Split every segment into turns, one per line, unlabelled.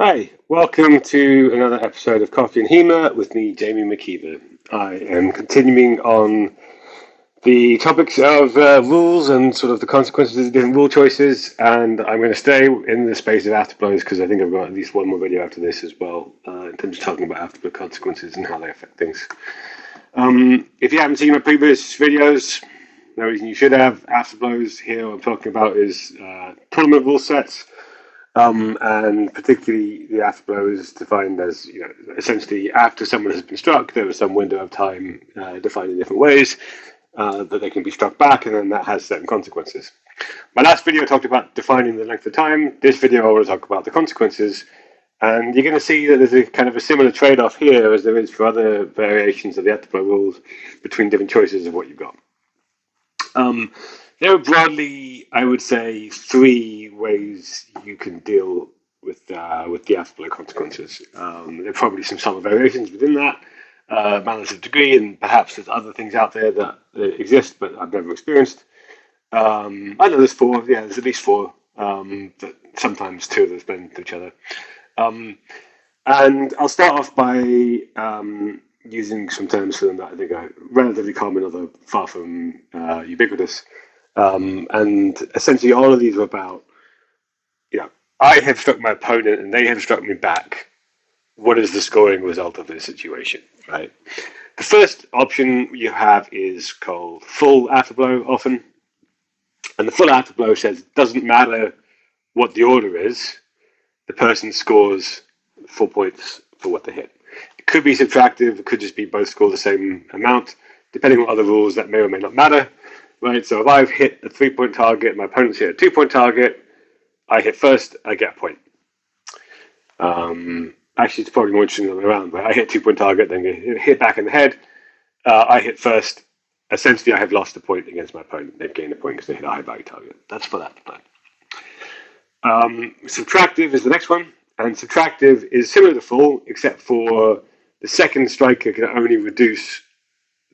Hi, welcome to another episode of Coffee HEMA with me, Jamie McKeever. I am continuing on the topics of rules and sort of the consequences of different rule choices, and I'm going to stay in the space of afterblows because I think I've got at least one more video after this as well, in terms of talking about afterblow consequences and how they affect things. If you haven't seen my previous videos, no reason you should have. Afterblows here, what I'm talking about is tournament rule sets. And particularly the afterblow is defined as, essentially after someone has been struck, there is some window of time defined in different ways that they can be struck back, and then that has certain consequences. My last video talked about defining the length of time. This video I want to talk about the consequences, and you're going to see that there's a kind of a similar trade-off here as there is for other variations of the afterblow rules between different choices of what you've got. There are broadly, I would say, three ways you can deal with the afterblow consequences. There are probably some subtle variations within that, balance of degree, and perhaps there's other things out there that exist but I've never experienced. I know there's four. Yeah, there's at least four. But sometimes two of them blend into each other. And I'll start off by using some terms for them that I think are relatively common, although far from ubiquitous. And essentially, all of these are about, I have struck my opponent and they have struck me back. What is the scoring result of this situation, right? The first option you have is called full afterblow, often. And the full afterblow says it doesn't matter what the order is, the person scores 4 points for what they hit. It could be subtractive, it could just be both score the same amount. Depending on other rules, that may or may not matter. Right, so if I've hit a 3-point target, my opponent's hit a 2-point target, I hit first, I get a point. Actually, it's probably more interesting than around, but I hit 2-point target, then get hit back in the head. I hit first. Essentially, I have lost a point against my opponent. They've gained a point because they hit a high value target. That's for that plan. Subtractive is the next one, and subtractive is similar to full, except for the second striker can only reduce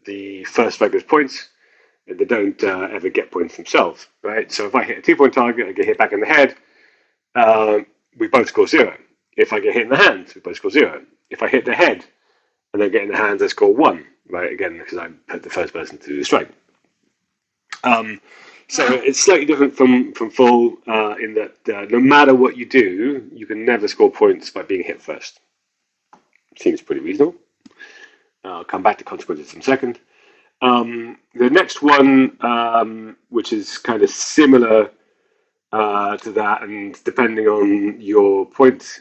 the first striker's points. They don't ever get points themselves, right? So if I hit a 2-point target, I get hit back in the head, we both score 0. If I get hit in the hands, we both score 0. If I hit the head and then get in the hands, I score 1, right? Again, because I put the first person to do the strike. So it's slightly different from full in that no matter what you do, you can never score points by being hit first. Seems pretty reasonable. I'll come back to consequences in a second. The next one, which is kind of similar to that, and depending on your point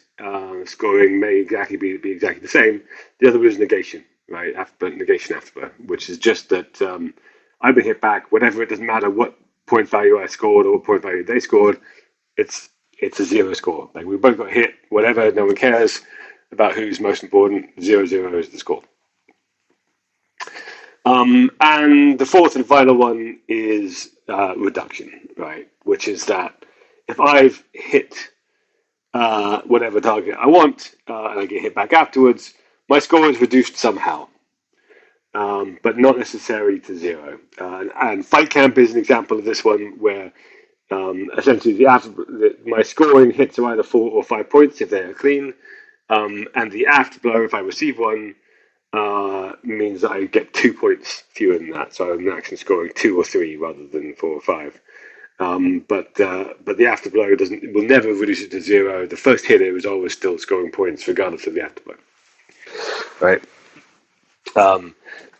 scoring, may exactly be exactly the same. The other is negation, right? Negation afterblow, which is just that I've been hit back. Whatever, it doesn't matter what point value I scored or what point value they scored. It's a 0 score. Like we both got hit. Whatever, no one cares about who's most important. 0-0 is the score. And the fourth and final one is reduction, right? Which is that if I've hit whatever target I want and I get hit back afterwards, my score is reduced somehow, but not necessarily to 0. And Fight Camp is an example of this one where essentially my scoring hits are either 4 or 5 points if they are clean, and the afterblow, if I receive one, means that I get 2 points fewer than that. So I'm actually scoring 2 or 3 rather than 4 or 5. But the afterblow will never reduce it to 0. The first hitter is always still scoring points regardless of the afterblow. Right?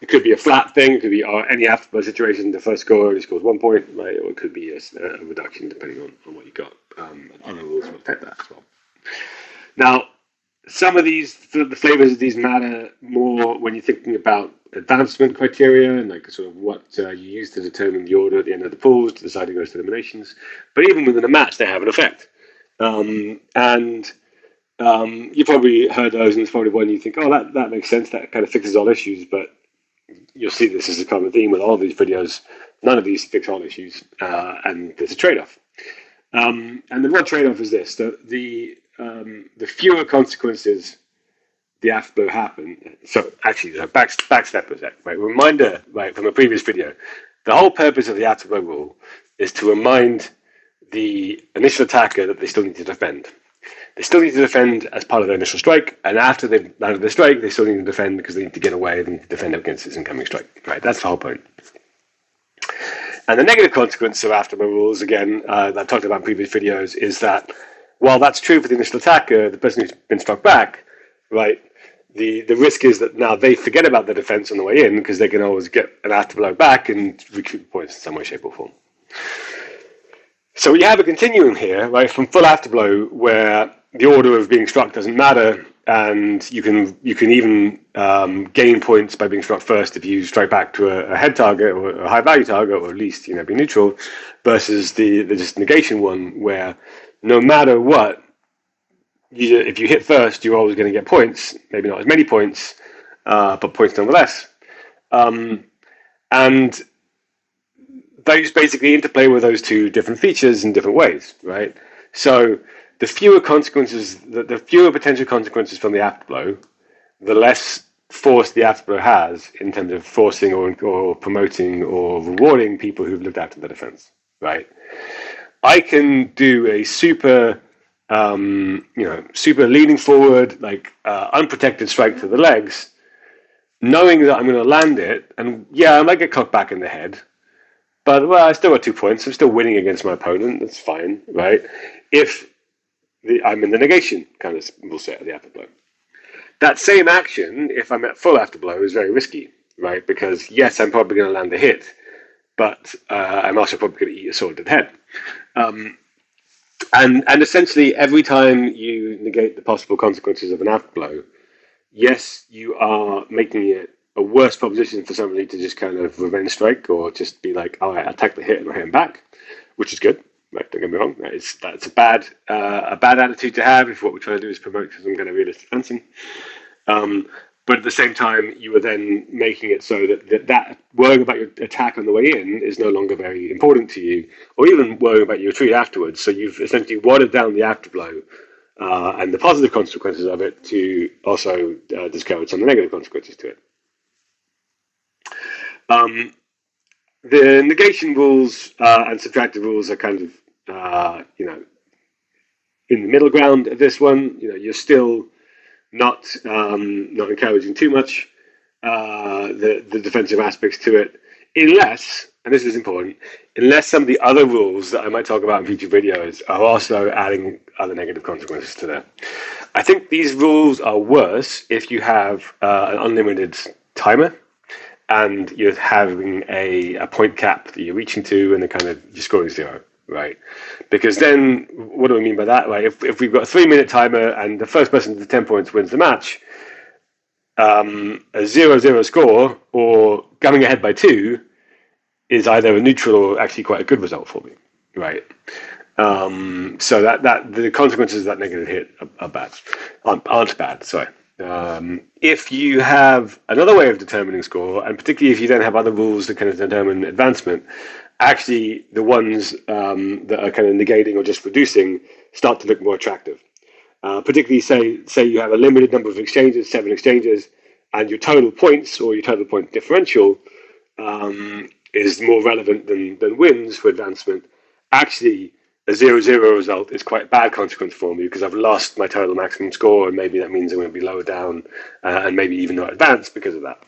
It could be a flat thing. It could be any afterblow situation. The first scorer only scores 1 point, right? Or it could be a reduction depending on what you got. Other rules will affect that as well. Now, some of the flavors of these matter more when you're thinking about advancement criteria and like sort of what you use to determine the order at the end of the pools to decide who goes to eliminations. But even within a match, they have an effect. You probably heard those, and it's probably one you think, oh, that makes sense. That kind of fixes all issues. But you'll see this as a common theme with all of these videos. None of these fix all issues, and there's a trade-off. And the one trade-off is this: the fewer consequences the afterblow happen. So actually, backstep right? Reminder, right, from a previous video. The whole purpose of the afterblow rule is to remind the initial attacker that they still need to defend. They still need to defend as part of their initial strike, and after they've landed their strike, they still need to defend because they need to get away. They need to defend against its incoming strike. Right, that's the whole point. And the negative consequence of afterblow rules, again, that I've talked about in previous videos, is that while that's true for the initial attacker, the person who's been struck back, right, the risk is that now they forget about the defense on the way in because they can always get an afterblow back and recoup points in some way, shape, or form. So you have a continuum here, right, from full afterblow where the order of being struck doesn't matter, and you can even gain points by being struck first if you strike back to a head target or a high value target, or at least be neutral, versus the just negation one where no matter what, if you hit first, you're always going to get points. Maybe not as many points, but points nonetheless. And those basically interplay with those two different features in different ways, right? So the fewer consequences, the fewer potential consequences from the afterblow, the less force the afterblow has in terms of forcing or promoting or rewarding people who've looked after the defense, right? I can do a super leaning forward, unprotected strike to the legs, knowing that I'm going to land it, and I might get cocked back in the head, but I still got 2 points. I'm still winning against my opponent. That's fine, right? If I'm in the negation kind of rule set of the afterblow. That same action, if I'm at full afterblow, is very risky, right? Because yes, I'm probably going to land a hit, but I'm also probably going to eat a sword to the head. And essentially, every time you negate the possible consequences of an afterblow, yes, you are making it a worse proposition for somebody to just kind of revenge strike or just be like, all right, attack the hit and hit him back, which is good. Right, don't get me wrong. That's a bad attitude to have if what we're trying to do is promote some kind of realistic fencing. But at the same time, you are then making it so that worrying about your attack on the way in is no longer very important to you, or even worrying about your retreat afterwards. So you've essentially watered down the afterblow and the positive consequences of it to also discourage some of the negative consequences to it. The negation rules and subtractive rules are kind of, in the middle ground of this one. You're still not encouraging too much the defensive aspects to it, unless, and this is important, unless some of the other rules that I might talk about in future videos are also adding other negative consequences to them. I think these rules are worse if you have an unlimited timer and you're having a point cap that you're reaching to and you're scoring 0. Right, because then what do I mean by that? Right, if we've got a 3-minute timer and the first person to 10 points wins the match, a 0-0 score or coming ahead by 2 is either a neutral or actually quite a good result for me. Right, so that the consequences of that negative hit aren't bad. Sorry. If you have another way of determining score, and particularly if you then have other rules that kind of determine advancement, actually the ones that are kind of negating or just reducing start to look more attractive. Particularly say you have a limited number of exchanges, 7 exchanges, and your total points or your total point differential is more relevant than wins for advancement. Actually, a 0-0 result is quite a bad consequence for me because I've lost my total maximum score, and maybe that means I'm going to be lower down and maybe even not advance because of that.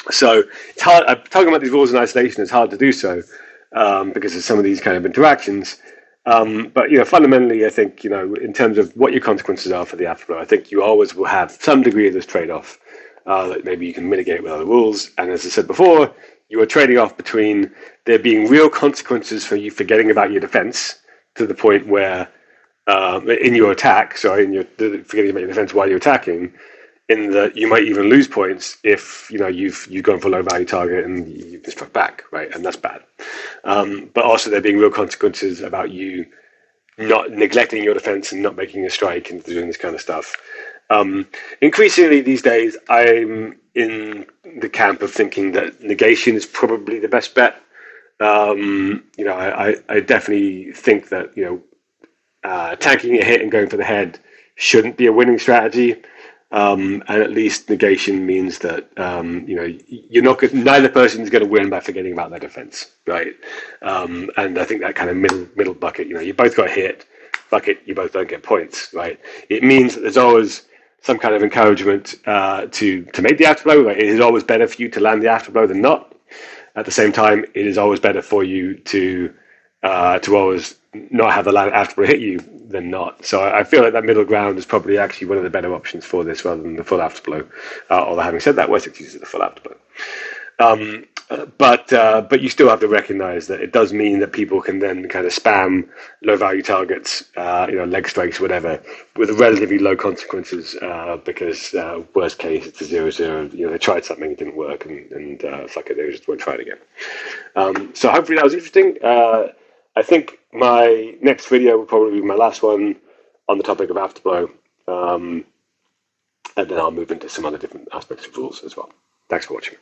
So it's hard. Talking about these rules in isolation is hard to do so because of some of these kind of interactions. But fundamentally, I think in terms of what your consequences are for the afterblow, I think you always will have some degree of this trade-off that maybe you can mitigate with other rules. And as I said before, you are trading off between there being real consequences for you forgetting about your defense to the point where in your attack, forgetting about your defense while you're attacking, in that you might even lose points if you've gone for a low value target and you've been struck back, right? And that's bad. But also there being real consequences about you not neglecting your defense and not making a strike and doing this kind of stuff. Increasingly these days, I'm in the camp of thinking that negation is probably the best bet. I definitely think that tanking a hit and going for the head shouldn't be a winning strategy. And at least negation means that neither person is going to win by forgetting about their defense, right? And I think that kind of middle bucket, you both got hit, fuck it, you both don't get points, right? It means that there's always some kind of encouragement to make the afterblow. Right? It is always better for you to land the afterblow than not. At the same time, it is always better for you to always not have the land afterblow hit you than not. So I feel like that middle ground is probably actually one of the better options for this rather than the full afterblow. Although having said that, Wessex uses the full afterblow. But you still have to recognise that it does mean that people can then kind of spam low value targets, leg strikes, whatever, with relatively low consequences because worst case it's a 0-0. They tried something, it didn't work, and fuck it, they just won't try it again. So hopefully that was interesting. I think my next video will probably be my last one on the topic of afterblow, and then I'll move into some other different aspects of rules as well. Thanks for watching.